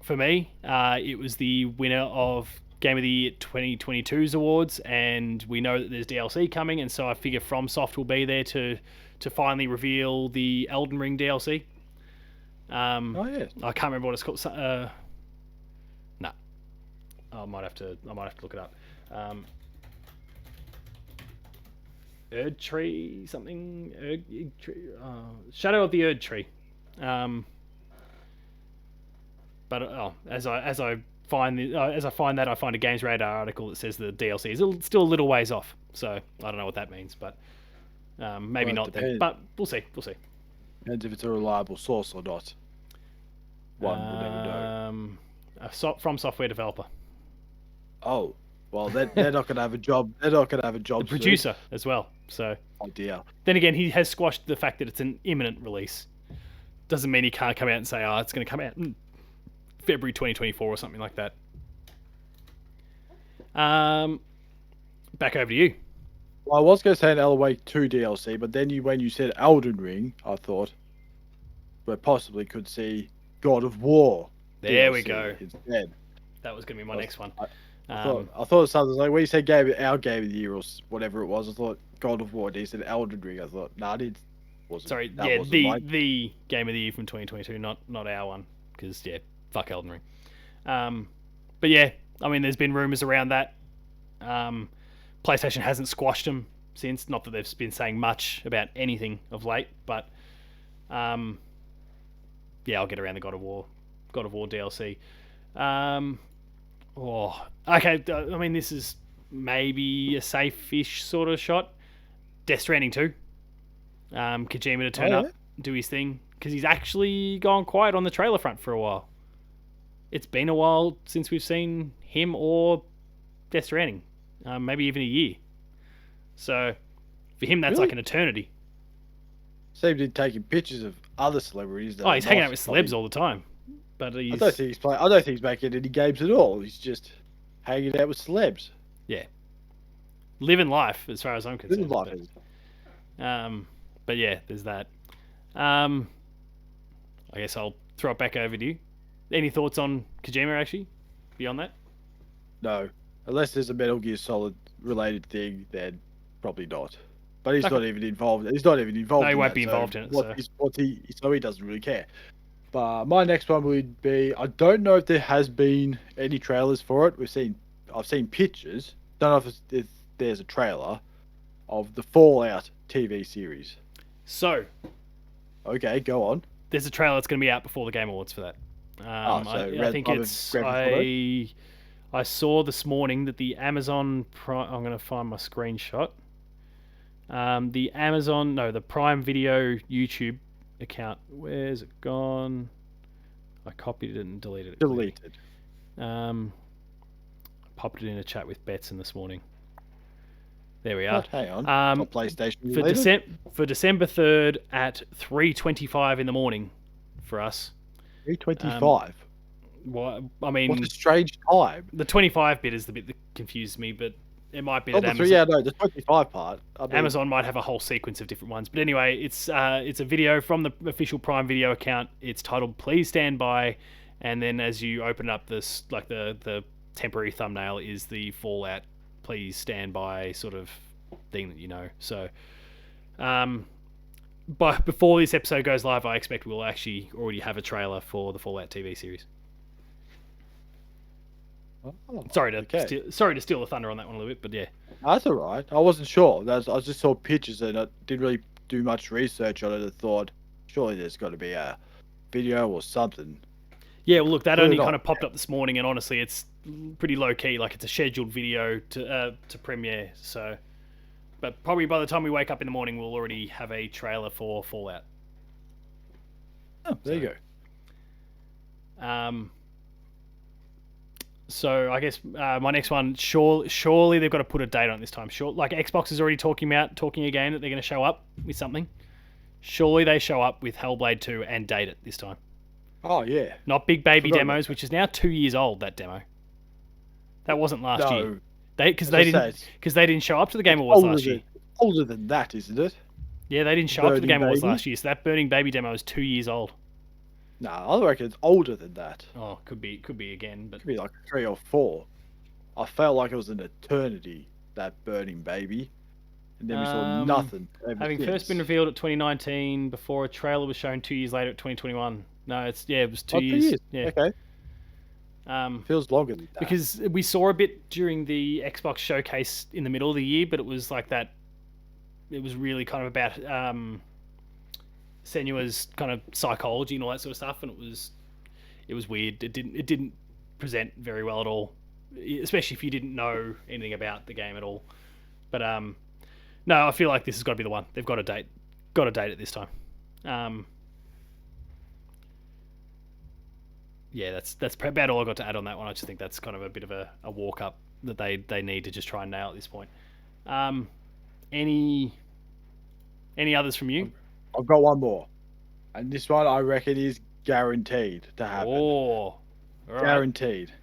For me, it was the winner of Game of the Year 2022's awards, and we know that there's DLC coming, and so I figure FromSoft will be there to finally reveal the Elden Ring DLC. Oh yeah, I can't remember what it's called. No, I might have to look it up. Erd Tree something. Shadow of the Erd Tree. But as I find that, I find a Games Radar article that says the DLC is still a little ways off. So I don't know what that means, but maybe not then. But we'll see. Depends if it's a reliable source or not. One will never know. From software developer. Oh, well, they're not going to have a job. They're not going to have a job. The producer as well. So. Oh dear. Then again, he has squashed the fact that it's an imminent release. Doesn't mean he can't come out and say, it's going to come out in February 2024 or something like that. Back over to you. Well, I was going to say an Alan Wake 2 DLC, but then when you said Elden Ring, I thought we possibly could see God of War. There DLC we go. Instead. That was going to be my next one. I thought something like when you said our Game of the Year or whatever it was, I thought God of War. And he said Elden Ring. I thought, it wasn't. Sorry, the Game of the Year from 2022, not our one, because fuck Elden Ring. But yeah, I mean, there's been rumors around that. PlayStation hasn't squashed them since. Not that they've been saying much about anything of late, but I'll get around the God of War DLC. Okay. I mean, this is maybe a safe-ish sort of shot. Death Stranding 2. Kojima to turn up, do his thing, because he's actually gone quiet on the trailer front for a while. It's been a while since we've seen him or Death Stranding, maybe even a year. So for him, that's Really? like an eternity. Seemed to be taking pictures of other celebrities. That Oh, are he's hanging out not. with I celebs mean, all the time. But I don't think he's playing. I don't think he's making any games at all. He's just hanging out with celebs. yeah, living life as far as I'm Living concerned. life is. But yeah, there's that. I guess I'll throw it back over to you. Any thoughts on Kojima actually? Beyond that? No, unless there's a Metal Gear Solid related thing, then probably not. But he's Okay. not even involved. He's not even involved. No, he in won't that, be so involved in it. So he doesn't really care. But my next one would be, I don't know if there has been any trailers for it. I've seen pictures. Don't know if there's a trailer of the Fallout TV series. So Okay, go on. there's a trailer that's going to be out before the Game Awards for that. I think it's I saw this morning that the Amazon Prime. I'm going to find my screenshot. The Prime Video YouTube account. Where's it gone? I copied it and deleted it. Deleted. Popped it in a chat with Betson this morning. There we are. Hang on. Not PlayStation For December 3rd at 3:25 in the morning for us. 3:25. What I mean, What a strange time. the 25 bit is the bit that confused me, but it might be Oh, that the 25 part. I mean, Amazon might have a whole sequence of different ones. But anyway, it's a video from the official Prime Video account. It's titled "Please Stand By," and then as you open up this, like the temporary thumbnail is the Fallout "Please Stand By" sort of thing that you know. So, but before this episode goes live, I expect we'll actually already have a trailer for the Fallout TV series. oh, Sorry to okay. steal the thunder on that one a little bit, but yeah. That's all right. I wasn't sure. I just saw pictures and I didn't really do much research on it. I thought, surely there's got to be a video or something. Yeah, well, look, that Put only it on. kind of popped up this morning, and honestly, it's pretty low key. Like it's a scheduled video to premiere. So, but probably by the time we wake up in the morning, we'll already have a trailer for Fallout. Oh, there you go. So I guess my next one, surely they've got to put a date on it this time. Sure, like Xbox is already talking again that they're going to show up with something. Surely they show up with Hellblade 2 and date it this time. Oh, yeah. Not big baby Forgot demos, which is now 2 years old. That demo. That wasn't last year. No. Because they didn't show up to the Game Awards last year. Older than that, isn't it? Yeah, they didn't show up to the Game Awards Baby? last year, so that Burning Baby demo is 2 years old. No, I reckon it's older than that. Oh, could be again, but Could be like 3 or 4. I felt like it was an eternity, that Burning Baby. And then we saw nothing. having first been revealed at 2019 before a trailer was shown 2 years later at 2021. No, it was 2 years. Yeah. Okay. Feels longer than that. Because we saw a bit during the Xbox showcase in the middle of the year, but it was like that. It was really kind of about Senua's kind of psychology and all that sort of stuff, and it was weird. It didn't present very well at all, especially if you didn't know anything about the game at all. But no, I feel like this has got to be the one. They've got a date it this time. Yeah, that's about all I got to add on that one. I just think that's kind of a bit of a walk up that they need to just try and nail at this point. Any others from you? I've got one more. And this one I reckon is guaranteed to happen. Oh, all right. Guaranteed.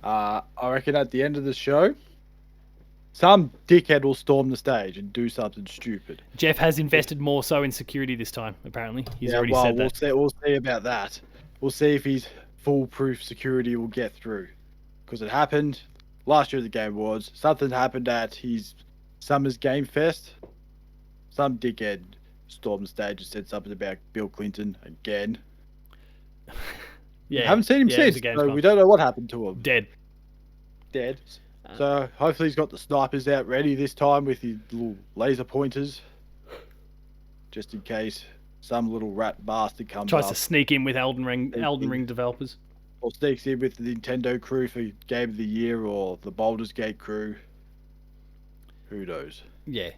I reckon at the end of the show, some dickhead will storm the stage and do something stupid. Jeff has invested more so in security this time, apparently. He's already said that. We'll see about that. We'll see if his foolproof security will get through. Because it happened last year at the Game Awards. Something happened at his Summer's Game Fest. Some dickhead stormed the stage and said something about Bill Clinton again. Yeah, I haven't seen him since, so we don't know what happened to him. Dead. So hopefully he's got the snipers out ready this time with his little laser pointers, just in case some little rat bastard comes Tries up. to sneak in with Elden Ring developers. Or sneaks in with the Nintendo crew for Game of the Year or the Baldur's Gate crew. Who knows? Yeah.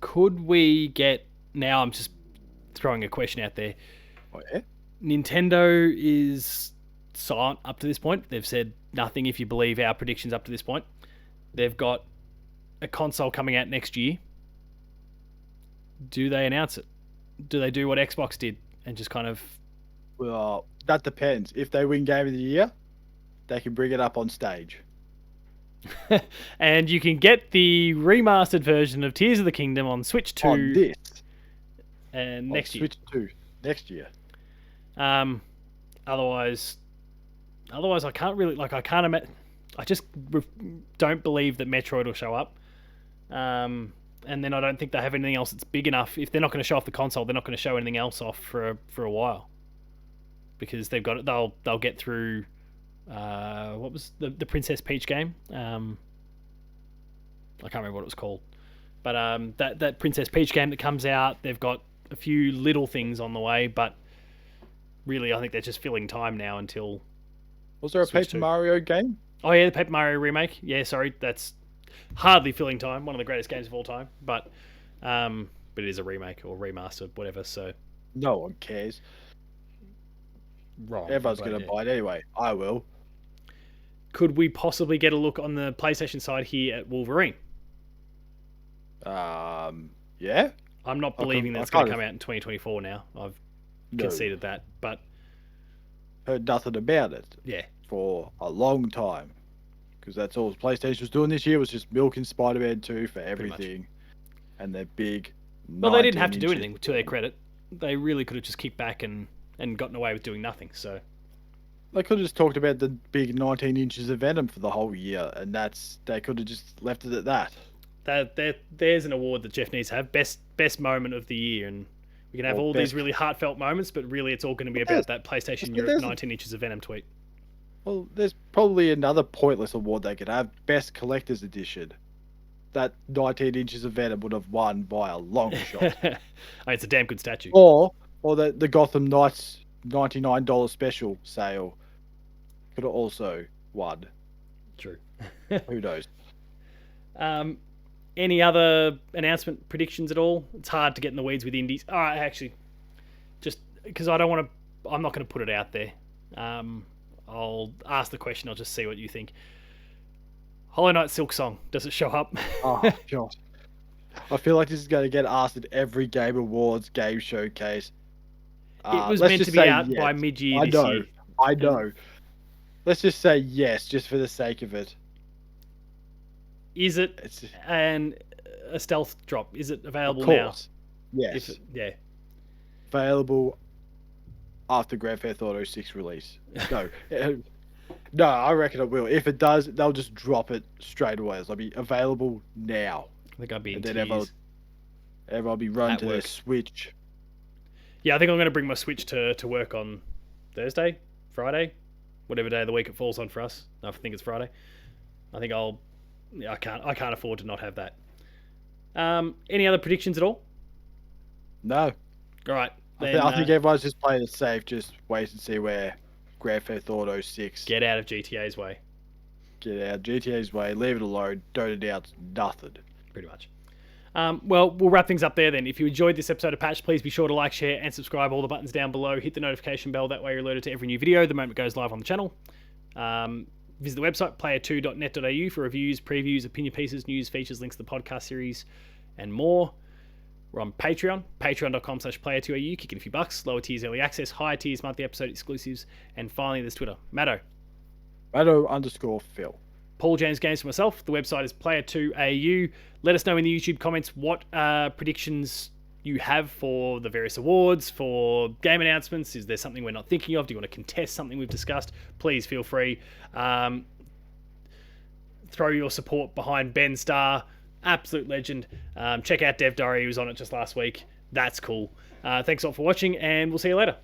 Could we get... Now I'm just throwing a question out there. Oh, yeah? Nintendo is silent up to this point. They've said nothing if you believe our predictions up to this point. They've got a console coming out next year. Do they announce it? Do they do what Xbox did and just kind of... Well, that depends. If they win Game of the Year, they can bring it up on stage. And you can get the remastered version of Tears of the Kingdom on Switch 2 On this. and On next year. Switch 2 next year. Otherwise, I can't really like. I just don't believe that Metroid will show up. And then I don't think they have anything else that's big enough. If they're not going to show off the console, they're not going to show anything else off for a while. Because they've got it. They'll get through. What was the Princess Peach game? I can't remember what it was called. But that Princess Peach game that comes out, they've got a few little things on the way, but really I think they're just filling time now until... Was there a Switch Paper 2. Mario game? Oh yeah, the Paper Mario remake. Yeah, sorry, that's hardly filling time. One of the greatest games of all time, but it is a remake or remastered, whatever. So No one cares. wrong. Everyone's going to buy it anyway. I will. Could we possibly get a look on the PlayStation side here at Wolverine? Yeah. I'm not believing that's going to come out in 2024 now. I've conceded that, but heard nothing about it. Yeah. For a long time. Because that's all PlayStation was doing this year, was just milking Spider-Man 2 for everything. And their big... Well, they didn't have to do anything, to their credit. They really could have just kicked back and gotten away with doing nothing, so... They could have just talked about the big 19 inches of Venom for the whole year, and they could have just left it at that. There's an award that Jeff needs to have. Best moment of the year, and we can have all these really heartfelt moments, but really it's all going to be about that PlayStation Europe 19 inches of Venom tweet. Well, there's probably another pointless award they could have. Best Collector's Edition. That 19 inches of Venom would have won by a long shot. It's a damn good statue. Or the Gotham Knights $99 special sale could have also won. True. Who knows? Any other announcement predictions at all? It's hard to get in the weeds with indies. All right, actually, just because I'm not going to put it out there. I'll ask the question. I'll just see what you think. Hollow Knight Silk Song, does it show up? Oh, God. I feel like this is going to get asked at every Game Awards, Game Showcase. It was meant to be out by mid-year this year. I know. Let's just say yes, just for the sake of it. Is it a stealth drop? Is it available of course. now? Yes. Yeah. Available after Grand Theft Auto 6 release. No. No, I reckon it will. If it does, they'll just drop it straight away. It'll be available now. I think I'll be in tears. tears. Everyone will be running to their Switch. Yeah, I think I'm going to bring my Switch to work on Thursday, Friday, whatever day of the week it falls on for us. I think it's Friday. I think I can't afford to not have that. Any other predictions at all? No. All right. I think everyone's just playing it safe. Just wait and see where Grand Theft Auto 6... Get out of GTA's way. Get out of GTA's way. Leave it alone. Don't announce nothing. Pretty much. Well, we'll wrap things up there then. If you enjoyed this episode of Patch, please be sure to like, share, and subscribe. All the buttons down below. Hit the notification bell. That way you're alerted to every new video the moment it goes live on the channel. Visit the website, player2.net.au, for reviews, previews, opinion pieces, news, features, links to the podcast series, and more. We're on Patreon, patreon.com/player2au, kicking a few bucks, lower tiers early access, higher tiers monthly episode exclusives, and finally there's Twitter. Matto. Matto_Phil. Paul James Games for myself. The website is player2au. Let us know in the YouTube comments what predictions you have for the various awards, for game announcements. Is there something we're not thinking of? Do you want to contest something we've discussed? Please feel free. Throw your support behind Ben Starr. Absolute legend. Check out Dev Diary. He was on it just last week. That's cool. Thanks all for watching, and we'll see you later.